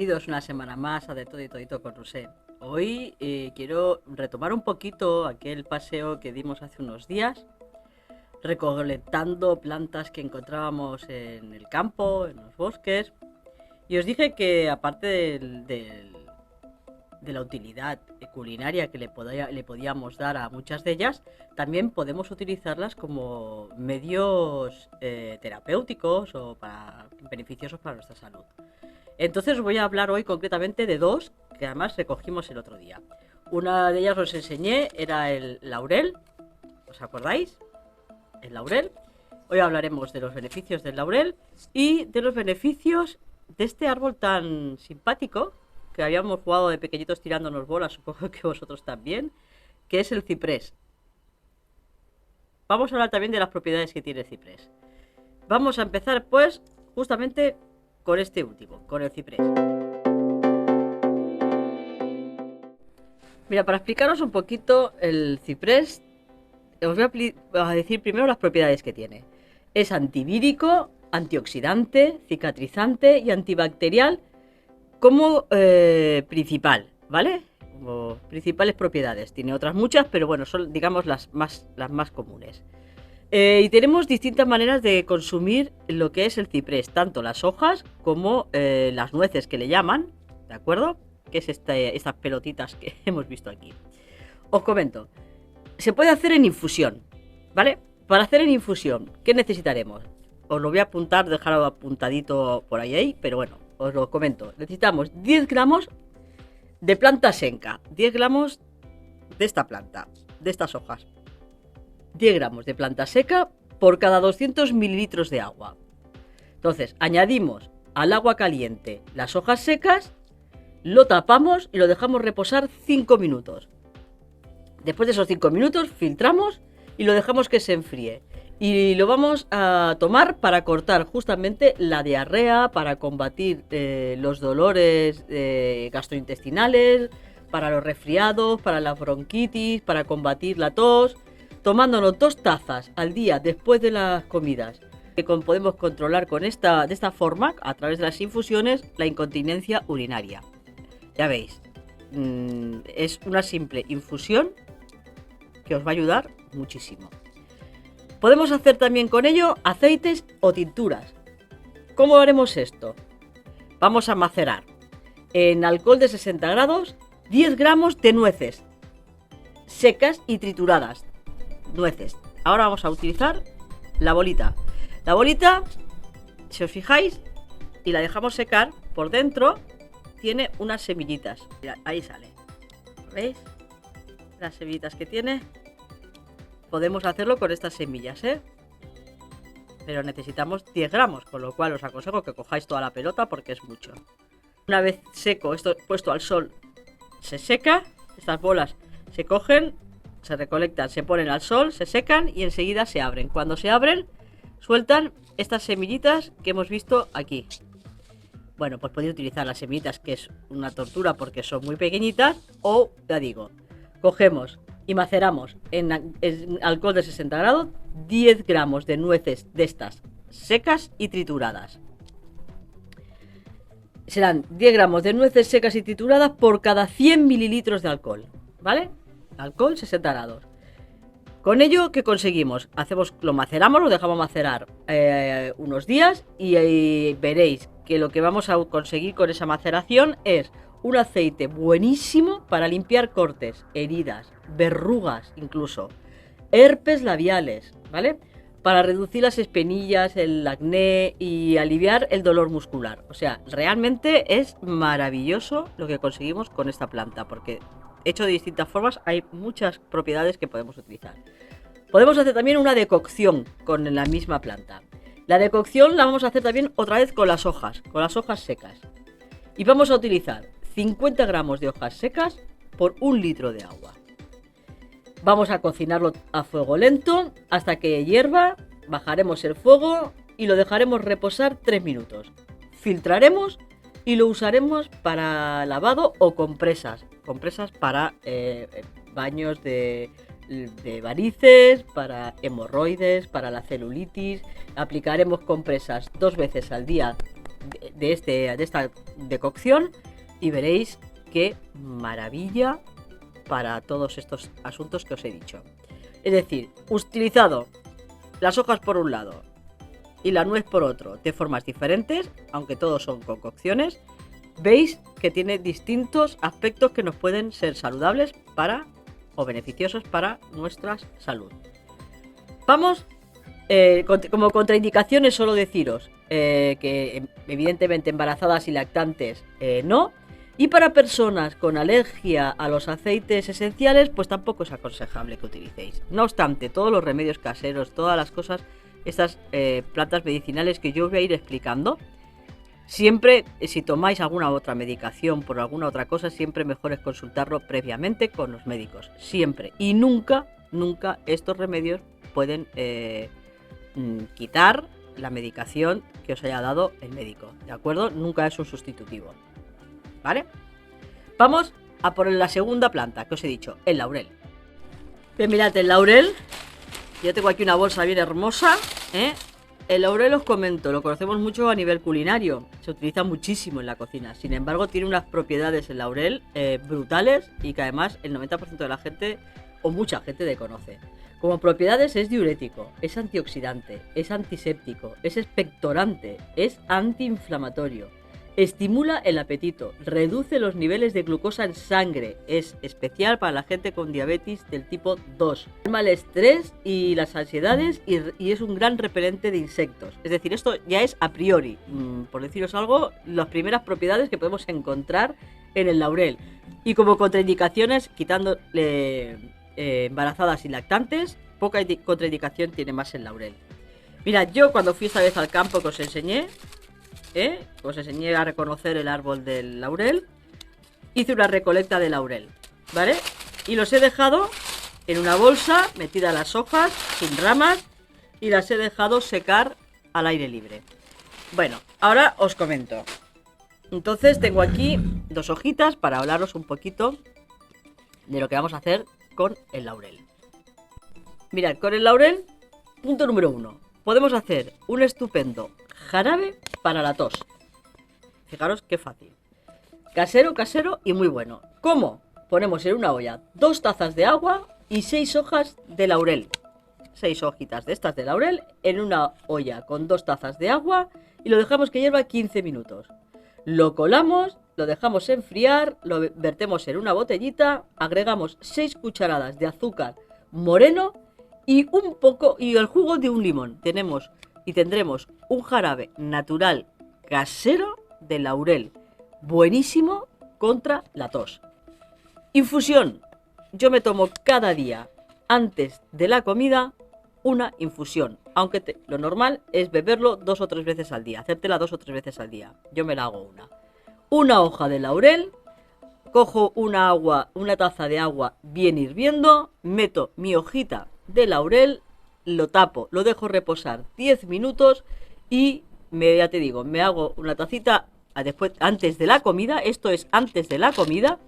Bienvenidos una semana más a De Todo y Todito con Rusé. Hoy quiero retomar un poquito aquel paseo que dimos hace unos días, recolectando plantas que encontrábamos en el campo, en los bosques. Y os dije que aparte de la utilidad culinaria que le podíamos dar a muchas de ellas, también podemos utilizarlas como medios terapéuticos o beneficiosos para nuestra salud. Entonces os voy a hablar hoy concretamente de dos que además recogimos el otro día. Una de ellas os enseñé, era el laurel. ¿Os acordáis? El laurel. Hoy hablaremos de los beneficios del laurel y de los beneficios de este árbol tan simpático que habíamos jugado de pequeñitos tirándonos bolas, supongo que vosotros también, que es el ciprés. Vamos a hablar también de las propiedades que tiene el ciprés. Vamos a empezar pues justamente con este último, con el ciprés. Mira, para explicaros un poquito el ciprés, os voy a decir primero las propiedades que tiene. Es antivírico, antioxidante, cicatrizante y antibacterial como principal, ¿vale? Como principales propiedades. Tiene otras muchas, pero bueno, son digamos las más comunes. Y tenemos distintas maneras de consumir lo que es el ciprés, tanto las hojas como las nueces que le llaman, ¿de acuerdo? Que es estas pelotitas que hemos visto aquí. Os comento, se puede hacer en infusión, ¿vale? Para hacer en infusión, ¿qué necesitaremos? Os lo voy a apuntar, dejarlo apuntadito por ahí, pero bueno, os lo comento. Necesitamos 10 gramos de planta seca, 10 gramos de esta planta, de estas hojas. 10 gramos de planta seca por cada 200 mililitros de agua. Entonces, añadimos al agua caliente las hojas secas, lo tapamos y lo dejamos reposar 5 minutos. Después de esos 5 minutos, filtramos y lo dejamos que se enfríe. Y lo vamos a tomar para cortar justamente la diarrea, para combatir los dolores gastrointestinales, para los resfriados, para la bronquitis, para combatir la tos. Tomándonos 2 tazas al día después de las comidas, que podemos controlar de esta forma, a través de las infusiones, la incontinencia urinaria. Ya veis, es una simple infusión que os va a ayudar muchísimo. Podemos hacer también con ello aceites o tinturas. ¿Cómo haremos esto? Vamos a macerar en alcohol de 60 grados 10 gramos de nueces secas y trituradas. Nueces. Ahora vamos a utilizar la bolita. La bolita, si os fijáis, y la dejamos secar, por dentro tiene unas semillitas. Mirad, ahí sale. ¿Veis? Las semillitas que tiene. Podemos hacerlo con estas semillas, ¿eh? Pero necesitamos 10 gramos, con lo cual os aconsejo que cojáis toda la pelota porque es mucho. Una vez seco, esto puesto al sol, se seca. Estas bolas se cogen, se recolectan, se ponen al sol, se secan y enseguida se abren. Cuando se abren, sueltan estas semillitas que hemos visto aquí. Bueno, pues podéis utilizar las semillitas, que es una tortura porque son muy pequeñitas, o, ya digo, cogemos y maceramos en alcohol de 60 grados 10 gramos de nueces de estas secas y trituradas. Serán 10 gramos de nueces secas y trituradas por cada 100 mililitros de alcohol, ¿vale? Alcohol 60 grados. Con ello, ¿qué conseguimos? Lo maceramos, lo dejamos macerar unos días y veréis que lo que vamos a conseguir con esa maceración es un aceite buenísimo para limpiar cortes, heridas, verrugas incluso, herpes labiales, ¿vale? Para reducir las espinillas, el acné y aliviar el dolor muscular. O sea, realmente es maravilloso lo que conseguimos con esta planta, porque hecho de distintas formas hay muchas propiedades que podemos utilizar. Podemos hacer también una decocción con la misma planta. La decocción la vamos a hacer también otra vez con las hojas secas. Y vamos a utilizar 50 gramos de hojas secas por 1 litro de agua. Vamos a cocinarlo a fuego lento hasta que hierva, bajaremos el fuego y lo dejaremos reposar 3 minutos. Filtraremos y lo usaremos para lavado o compresas. Compresas para baños de varices, para hemorroides, para la celulitis. Aplicaremos compresas 2 veces al día de esta decocción y veréis qué maravilla para todos estos asuntos que os he dicho. Es decir, utilizado las hojas por un lado y la nuez por otro, de formas diferentes, aunque todos son concocciones, veis que tiene distintos aspectos que nos pueden ser saludables para o beneficiosos para nuestra salud. Vamos, como contraindicaciones solo deciros que evidentemente embarazadas y lactantes no, y para personas con alergia a los aceites esenciales pues tampoco es aconsejable que utilicéis. No obstante, todos los remedios caseros, todas las cosas, estas plantas medicinales que yo os voy a ir explicando, siempre, si tomáis alguna otra medicación por alguna otra cosa, siempre mejor es consultarlo previamente con los médicos. Siempre. Y nunca estos remedios pueden quitar la medicación que os haya dado el médico. ¿De acuerdo? Nunca es un sustitutivo. ¿Vale? Vamos a por la segunda planta que os he dicho, el laurel. Bien, mirad, el laurel. Yo tengo aquí una bolsa bien hermosa, ¿eh? El laurel, os comento, lo conocemos mucho a nivel culinario, se utiliza muchísimo en la cocina. Sin embargo, tiene unas propiedades el laurel brutales y que además el 90% de la gente o mucha gente desconoce. Como propiedades es diurético, es antioxidante, es antiséptico, es expectorante, es antiinflamatorio, estimula el apetito, reduce los niveles de glucosa en sangre, es especial para la gente con diabetes del tipo 2, calma el estrés y las ansiedades y es un gran repelente de insectos. Es decir, esto ya es a priori, por deciros algo, las primeras propiedades que podemos encontrar en el laurel. Y como contraindicaciones, quitándole embarazadas y lactantes, poca contraindicación tiene más el laurel. Mirad, yo cuando fui esta vez al campo que os enseñé a reconocer el árbol del laurel, hice una recolecta de laurel, ¿vale? Y los he dejado en una bolsa, metida las hojas, sin ramas, y las he dejado secar al aire libre. Bueno, ahora os comento. Entonces tengo aquí 2 hojitas para hablaros un poquito de lo que vamos a hacer con el laurel. Mirad, con el laurel, punto número 1. Podemos hacer un estupendo jarabe para la tos. Fijaros qué fácil. Casero y muy bueno. ¿Cómo? Ponemos en una olla 2 tazas de agua y 6 hojas de laurel. 6 hojitas de estas de laurel en una olla con 2 tazas de agua y lo dejamos que hierva 15 minutos. Lo colamos, lo dejamos enfriar, lo vertemos en una botellita, agregamos 6 cucharadas de azúcar moreno y el jugo de un limón. Tendremos un jarabe natural casero de laurel, buenísimo contra la tos. Infusión. Yo me tomo cada día, antes de la comida, una infusión. Aunque lo normal es beberlo 2 o 3 veces al día, hacértela 2 o 3 veces al día. Yo me la hago una. Una hoja de laurel, cojo una taza de agua bien hirviendo, meto mi hojita de laurel, lo tapo, lo dejo reposar 10 minutos y ya te digo, me hago una tacita antes de la comida. Esto es antes de la comida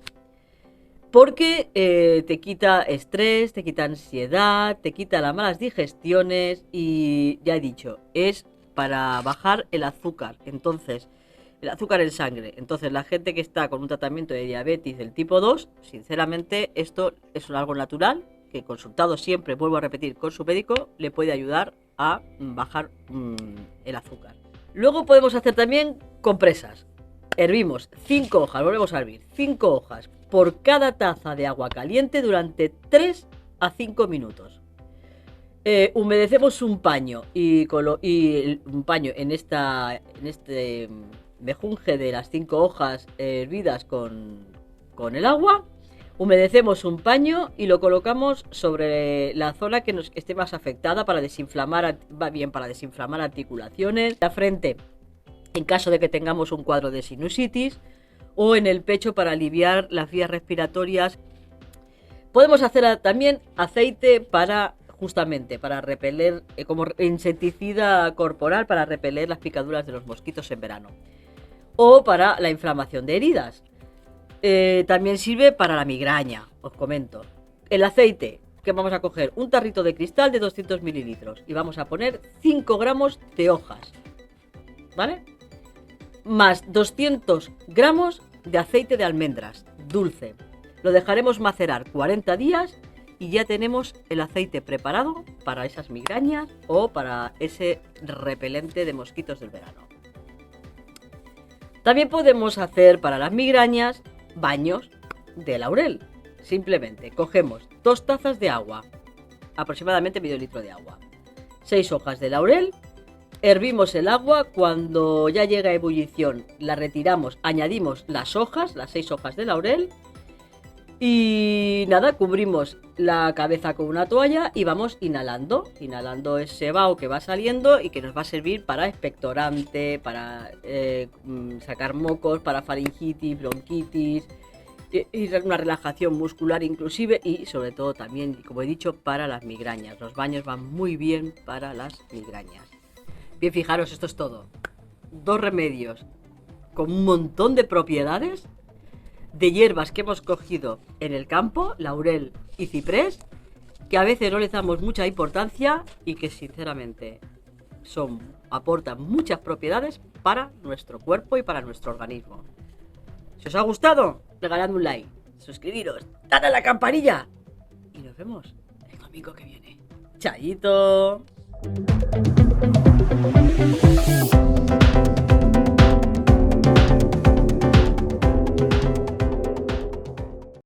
porque te quita estrés, te quita ansiedad, te quita las malas digestiones y ya he dicho, es para bajar el azúcar. Entonces, el azúcar en sangre. Entonces, la gente que está con un tratamiento de diabetes del tipo 2, sinceramente, esto es algo natural que, consultado siempre, vuelvo a repetir, con su médico, le puede ayudar a bajar el azúcar. Luego podemos hacer también compresas. Hervimos 5 hojas, volvemos a hervir 5 hojas por cada taza de agua caliente durante 3 a 5 minutos. Humedecemos un paño y un paño en este mejunje de las 5 hojas hervidas con el agua. Humedecemos un paño y lo colocamos sobre la zona que esté más afectada para desinflamar, va bien para desinflamar articulaciones, la frente en caso de que tengamos un cuadro de sinusitis o en el pecho para aliviar las vías respiratorias. Podemos hacer también aceite justamente para repeler, como insecticida corporal, para repeler las picaduras de los mosquitos en verano o para la inflamación de heridas. También sirve para la migraña, os comento. El aceite, que vamos a coger un tarrito de cristal de 200 mililitros y vamos a poner 5 gramos de hojas, ¿vale? más 200 gramos de aceite de almendras dulce. Lo dejaremos macerar 40 días y ya tenemos el aceite preparado para esas migrañas o para ese repelente de mosquitos del verano. También podemos hacer para las migrañas baños de laurel. Simplemente cogemos 2 tazas de agua, aproximadamente medio litro de agua, 6 hojas de laurel, hervimos el agua, cuando ya llega a ebullición la retiramos, añadimos las 6 hojas de laurel y nada, cubrimos la cabeza con una toalla y vamos inhalando ese vaho que va saliendo y que nos va a servir para expectorante, para sacar mocos, para faringitis, bronquitis, y una relajación muscular inclusive, y sobre todo también, como he dicho, para las migrañas. Los baños van muy bien para las migrañas. Bien, fijaros, esto es todo. 2 remedios con un montón de propiedades de hierbas que hemos cogido en el campo, laurel y ciprés, que a veces no les damos mucha importancia y que sinceramente aportan muchas propiedades para nuestro cuerpo y para nuestro organismo. Si os ha gustado, regaladme un like, suscribiros, dadle a la campanilla y nos vemos el domingo que viene. ¡Chaito!